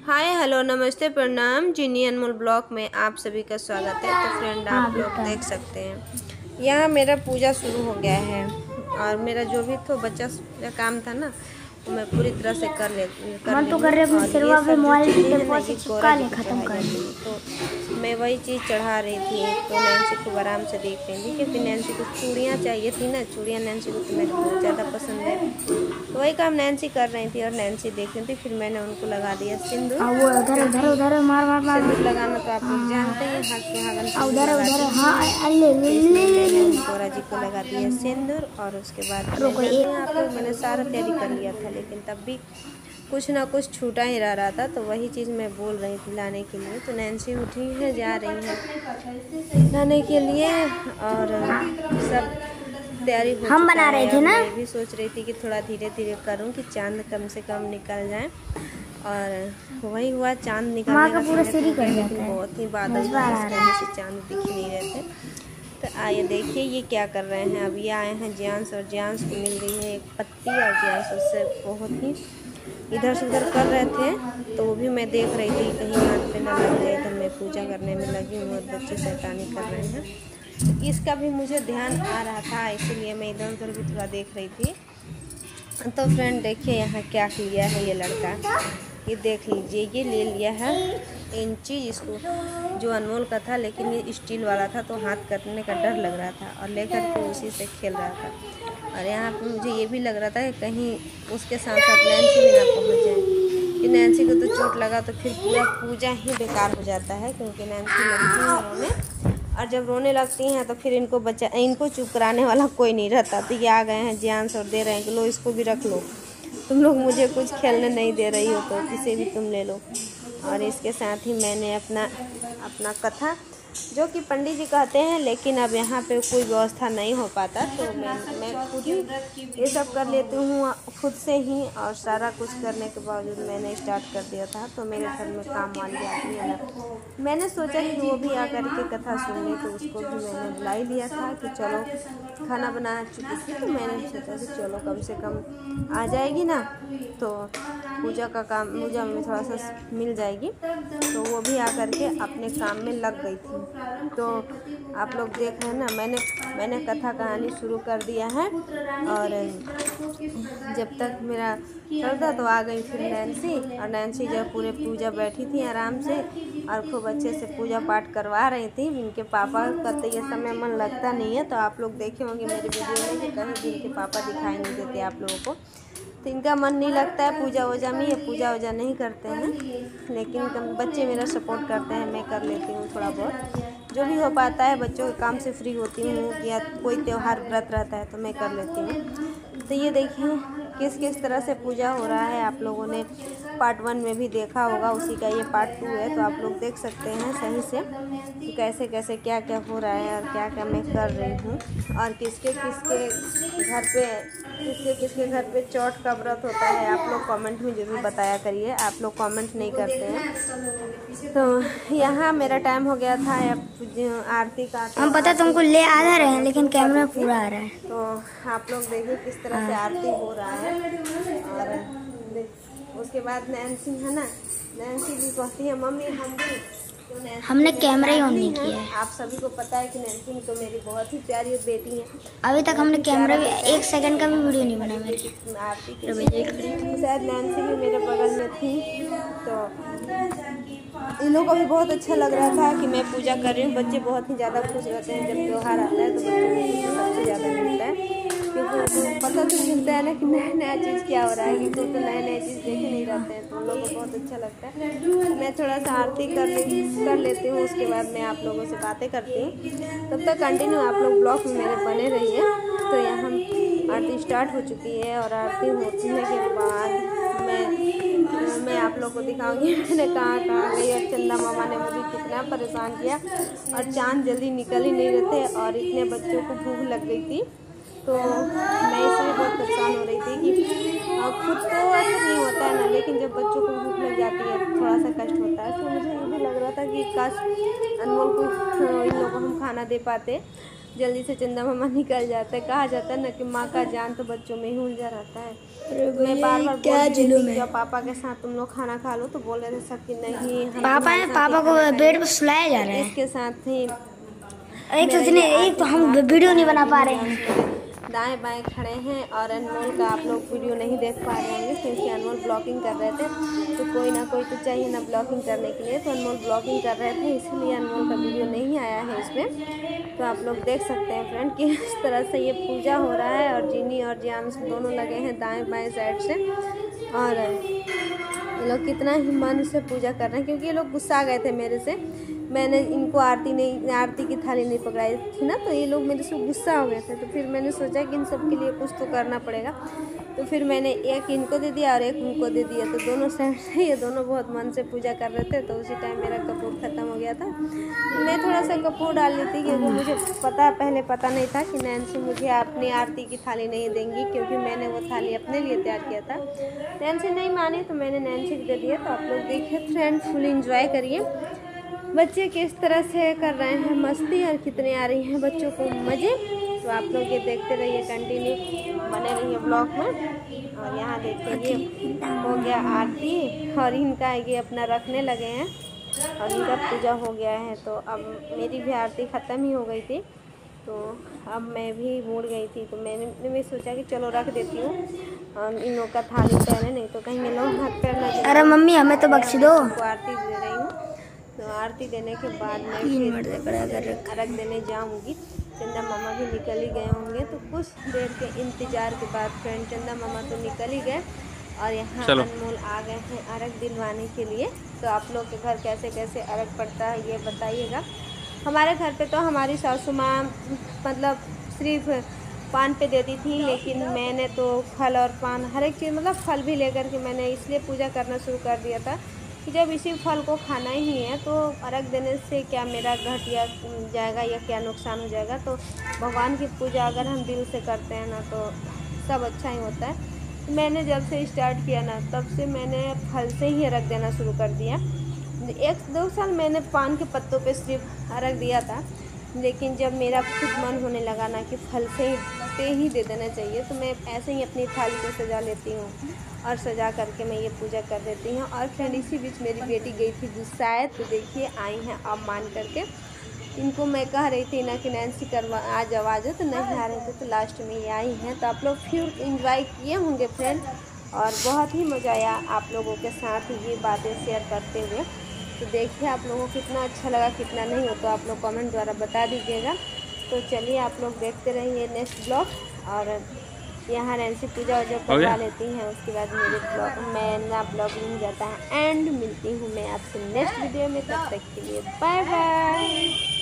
Hi hello नमस्ते प्रणाम जिनी अनमोल blog में आप सभी का स्वागत है। तो फ्रेंड आप लोग देख सकते हैं यहाँ मेरा पूजा शुरू हो गया है और मेरा जो भी तो बच्चा का काम था ना वो मैं पूरी तरह से कर ली तो कर रहे अपने सिरवा पे मोबाइल की टेपो से चिपका ले खत्म कर दी। तो मैं वही चीज़ चढ़ा रही थी तो नैन्सी खूब आराम से देख रही थी क्योंकि नैन्सी को चूड़ियाँ चाहिए थी ना। चूड़ियाँ नैन्सी को तो मेरे बहुत ज़्यादा पसंद है तो वही काम नैन्सी कर रही थी और नैन्सी देख रही थी। फिर मैंने उनको लगा दिया सिंदूर। वो उधर उधर उधर मार मार मार सिंदूर लगाना तो आप लोग जानते हैं हाथ सुहागन उधर उधर। हाँ गौरा जी को लगा दिया सिंदूर और उसके बाद आप लोग मैंने सारा तैयारी कर लिया था लेकिन तब भी कुछ ना कुछ छूटा ही रह रहा था। तो वही चीज़ मैं बोल रही थी लाने के लिए। तो नैन्सी उठी है जा रही है लाने के लिए और सब तैयारी हम बना रहे थे ना। मैं भी सोच रही थी कि थोड़ा धीरे धीरे करूं कि चांद कम से कम निकल जाए और वही हुआ। चांद निकलने का पूरा सीढ़ी कर जाता है। बहुत ही बादल से चांद दिख नहीं रहे थे। तो आइए देखिए ये क्या कर रहे हैं। अब ये आए हैं जियांश और जियांश को मिल रही है एक पत्ती और जियांश उससे बहुत ही इधर से उधर कर रहे थे। तो वो भी मैं देख रही थी कहीं हाथ पे ना लग जाए। तो मैं पूजा करने में लगी हूँ और बच्चे शैतानी कर रहे हैं। तो इसका भी मुझे ध्यान आ रहा था इसीलिए मैं इधर उधर भी थोड़ा देख रही थी। तो फ्रेंड देखिए यहाँ क्या लिया है ये लड़का। ये देख लीजिए ये ले लिया है इंची इसको जो अनमोल का था लेकिन ये स्टील वाला था तो हाथ करने का डर लग रहा था और लेकर के उसी से खेल रहा था। और यहाँ पे मुझे ये भी लग रहा था कि कहीं उसके साथ साथ नैन्सी भी ना पहुँच जाए कि नैन्सी को तो चोट लगा तो फिर पूरा पूजा ही बेकार हो जाता है क्योंकि नैन्सी लगती है रोने और जब रोने लगती हैं तो फिर इनको चुप कराने वाला कोई नहीं रहता। तो ये आ गए हैं जियांश और दे रहे हैं कि लो इसको भी रख लो, तुम लोग मुझे कुछ खेलने नहीं दे रही हो तो इसे भी तुम ले लो। और इसके साथ ही मैंने अपना कथा जो कि पंडित जी कहते हैं लेकिन अब यहाँ पे कोई व्यवस्था नहीं हो पाता तो मैं खुद ही ये सब कर लेती हूँ खुद से ही। और सारा कुछ करने के बावजूद मैंने स्टार्ट कर दिया था। तो मेरे घर में काम वाली आती है ना, मैंने सोचा कि वो भी आकर के कथा सुन ली तो उसको भी मैंने बुला ही लिया था कि चलो खाना बना चुकी थी। तो मैंने सोचा कि चलो कम से कम आ जाएगी ना तो पूजा का काम पूजा में थोड़ा सा मिल जाएगी। तो वो भी आकर के अपने काम में लग गई थी। तो आप लोग देख रहे हैं ना मैंने कथा कहानी शुरू कर दिया है और जब तक मेरा चलता तो आ गई फिर नैन्सी। और नैन्सी जब पूरे पूजा बैठी थी आराम से और खूब अच्छे से पूजा पाठ करवा रही थी। इनके पापा का तो ये समय मन लगता नहीं है। तो आप लोग देखे होंगे मेरे वीडियो में कि कहीं भी इनके पापा दिखाई नहीं देते आप लोगों को। तो इनका मन नहीं लगता है पूजा वूजा में, ये पूजा वूजा नहीं करते हैं लेकिन बच्चे मेरा सपोर्ट करते हैं। मैं कर लेती हूँ थोड़ा बहुत जो भी हो पाता है। बच्चों के काम से फ्री होती हूँ या कोई त्यौहार व्रत रहता है तो मैं कर लेती हूँ। तो ये देखिए किस किस तरह से पूजा हो रहा है। आप लोगों ने पार्ट 1 में भी देखा होगा, उसी का ये पार्ट 2 है। तो आप लोग देख सकते हैं सही से कि कैसे कैसे क्या क्या हो रहा है और क्या क्या मैं कर रही हूँ और किसके किसके घर पे चौथ का व्रत होता है। आप लोग कमेंट में ज़रूर बताया करिए, आप लोग कमेंट नहीं करते हैं। तो यहाँ मेरा टाइम हो गया था आरती का। हम पता तुमको ले आ रहे हैं लेकिन कैमरा पूरा आ रहा है। तो आप लोग देखिए किस तरह से आरती हो रहा है। और उसके बाद नैन्सी है ना, नैन्सी भी कहती है मम्मी हम भी। तो हमने कैमरा ही ऑन नहीं किया है। आप सभी को पता है कि नैन्सी तो मेरी बहुत ही प्यारी बेटी है। अभी तक हमने कैमरा भी 1 सेकंड का भी वीडियो नहीं बनाया मेरी आरती की। शायद नैन्सी भी मेरे बगल में थी तो इन लोगों को भी बहुत अच्छा लग रहा था कि मैं पूजा कर रही हूँ। बच्चे बहुत ही ज़्यादा खुश रहते हैं जब त्यौहार आता है तो बच्चों को सबसे ज़्यादा मिलता है क्योंकि पता तो चलता है ना कि नया नया चीज़ क्या हो रहा है क्योंकि तो नए नए चीज़ देखे नहीं रहते हैं तो उन लोगों को बहुत अच्छा लगता है। मैं थोड़ा सा आरती कर लेती हूँ उसके बाद मैं आप लोगों से बातें करती हूँ। तब तक कंटिन्यू आप लोग ब्लॉग में मेरे बने रहिए। तो यहाँ आरती स्टार्ट हो चुकी है और आरती होने के बाद मैं आप लोग को दिखाऊंगी मैंने कहाँ गई। और चंदा मामा ने मुझे कितना परेशान किया और चांद जल्दी निकल ही नहीं रहे थे और इतने बच्चों को भूख लग गई थी। तो मैं इसलिए बहुत परेशान हो रही थी कि खुद तो ऐसा नहीं होता है ना लेकिन जब बच्चों को भूख लग जाती है थोड़ा सा कष्ट होता है। तो मुझे ये भी लग रहा था कि काश अनमोल को इन लोगों को हम खाना दे पाते। जल्दी से चंदा मामा निकल जाते हैं। कहा जाता है ना कि माँ का जान तो बच्चों में ही उलझा रहता है। मैं बार बार बोल रही थी जब पापा के साथ तुम लोग खाना खा लो, तो बोल रहे थे सब कि नहीं पापा को बेड पर सुलाया जा रहा है। इसके साथ ही एक तो हम वीडियो नहीं बना पा रहे हैं, दाएं बाएं खड़े हैं और अनमोल का आप लोग वीडियो नहीं देख पा रहे होंगे क्योंकि अनमोल ब्लॉगिंग कर रहे थे। तो कोई ना कोई तो चाहिए ना ब्लॉगिंग करने के लिए, तो अनमोल ब्लॉगिंग कर रहे थे, इसलिए अनमोल का वीडियो नहीं आया है इसमें। तो आप लोग देख सकते हैं फ्रेंड कि इस तरह से ये पूजा हो रहा है और जीनी और जियांश दोनों लगे हैं दाएँ बाएँ साइड से। और ये लोग कितना ही मन से पूजा कर रहे हैं क्योंकि ये लोग गुस्सा गए थे मेरे से। मैंने इनको आरती की थाली नहीं पकड़ाई थी ना, तो ये लोग मेरे से गुस्सा हो गए थे। तो फिर मैंने सोचा कि इन सब के लिए कुछ तो करना पड़ेगा, तो फिर मैंने एक इनको दे दिया और एक उनको दे दिया। तो दोनों साइड से ये दोनों बहुत मन से पूजा कर रहे थे। तो उसी टाइम मेरा कपूर ख़त्म हो गया था। मैं थोड़ा सा कपूर डाल ली थी क्योंकि मुझे पहले पता नहीं था कि नैन्सी मुझे अपनी आरती की थाली नहीं देंगी, क्योंकि मैंने वो थाली अपने लिए तैयार किया था। नैन्सी नहीं मानी तो मैंने नैन्सी को दे दिया। तो आप लोग देखिए फ्रेंड, फुल इंजॉय करिए। बच्चे किस तरह से कर रहे हैं मस्ती और कितने आ रही हैं बच्चों को मज़े। तो आप लोग ये देखते रहिए, कंटिन्यू बने रहिए ब्लॉग में। और यहाँ देखिए ये हो गया आरती और इनका ये अपना रखने लगे हैं और इनका पूजा हो गया है। तो अब मेरी भी आरती ख़त्म ही हो गई थी, तो अब मैं भी मुड़ गई थी। तो मैंने सोचा कि चलो रख देती हूँ इन लोग का थाली पहले, नहीं तो कहीं ये लोग हाथ पैर ना। अरे मम्मी हमें तो बख्श दो। आरती दे रही हूँ, तो आरती देने के बाद मैं फिर अर्घ देने जाऊँगी। चंदा मामा भी निकल ही गए होंगे, तो कुछ देर के इंतज़ार के बाद फ्रेंड चंदा मामा तो निकल ही गए और यहाँ अनमोल आ गए हैं अर्घ दिलवाने के लिए। तो आप लोग के घर कैसे कैसे अर्घ पड़ता है ये बताइएगा। हमारे घर पे तो हमारी सासू माँ मतलब सिर्फ पान पे देती थी, लेकिन मैंने तो फल और पान हर एक चीज़ मतलब फल भी लेकर के मैंने इसलिए पूजा करना शुरू कर दिया था कि जब इसी फल को खाना ही है तो अर्घ देने से क्या मेरा घट या जाएगा या क्या नुकसान हो जाएगा। तो भगवान की पूजा अगर हम दिल से करते हैं ना तो सब अच्छा ही होता है। मैंने जब से स्टार्ट किया ना तब से मैंने फल से ही अर्घ देना शुरू कर दिया। 1-2 साल मैंने पान के पत्तों पे सिर्फ अर्घ दिया था, लेकिन जब मेरा खुद मन होने लगा ना कि फल से ही दे देना चाहिए, तो मैं ऐसे ही अपनी थाली को सजा लेती हूँ और सजा करके मैं ये पूजा कर देती हूँ। और फ्रेंड इसी बीच मेरी बेटी गई थी गुस्साए, तो देखिए आई हैं अब मान करके। इनको मैं कह रही थी ना कि नैन्सी करवा आ जाओ, तो नहीं आ रहे थे, तो लास्ट में ये आई हैं। तो आप लोग फिर इंजॉय किए होंगे फ्रेंड, और बहुत ही मज़ा आया आप लोगों के साथ ये बातें शेयर करते हुए। तो देखिए आप लोगों को कितना अच्छा लगा कितना नहीं हो, तो आप लोग कमेंट द्वारा बता दीजिएगा। तो चलिए आप लोग देखते रहिए नेक्स्ट ब्लॉग। और यहाँ नैन्सी पूजा वूजा करवा लेती हैं, उसके बाद मेरा ब्लॉगिंग जाता है एंड। मिलती हूँ मैं आपसे नेक्स्ट वीडियो में, तब तक के लिए बाय बाय।